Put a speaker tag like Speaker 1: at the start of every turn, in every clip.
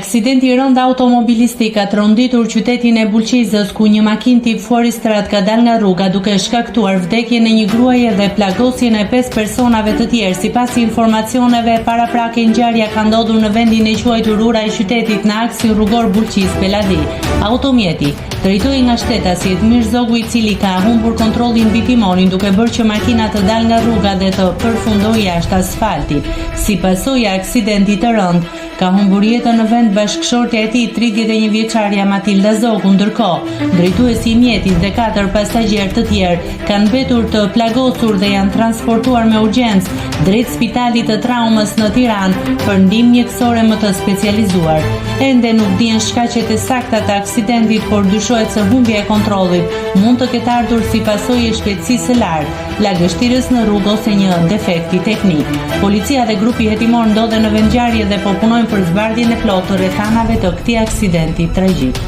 Speaker 1: Aksidenti rënd automobilistik ka tronditur qytetin e Bulqizës, ku një makinë tip Forestrat ka dalë nga rruga duke shkaktuar vdekjen e një gruaje dhe plagosjen e 5 personave të tjerë. Sipas informacioneve paraprake, ngjarja ka ndodhur në vendin e quajtur Ura i qytetit në aksin rrugor Bulqiz-Peladi. Automjeti drejtoi nga shtetasi Edmir Zogu, i cili ka humbur kontrollin mbi timonin duke bërë që makina të dalë nga rruga dhe të përfundojë jashtë asfaltit. Si pasojë e aksidentit të rënd, ka humbur jetën në vend bashkëshortja e tij, 31 vjeçaria Matilda Zogu. Ndërkohë, drejtuesi i mjetit dhe 4 pasagjerë të tjerë kanë mbetur të plagosur dhe janë transportuar me urgjencë drejt Spitalit të Traumës në Tiranë për ndihmë mjekësore më të specializuar. Ende nuk dihen shkaqet e sakta të aksidentit, por dyshohet se humbja e kontrollit mund të ketë ardhur si pasojë e shpejtësisë së lartë, lagështirës në rrugë ose një defekti teknik. Policia dhe grupi hetimor ndodhen në vendngjarje dhe po punojnë për zbardhjen e plotë të rrethanave të këtij aksidenti tragjik.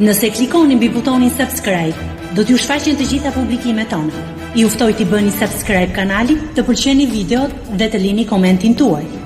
Speaker 2: Nëse klikoni mbi butonin subscribe, do t'ju shfaqen të gjitha publikimet tona. Ju ftoj t'i bëni subscribe kanalit, të pëlqeni videot dhe të lini komentin tuaj.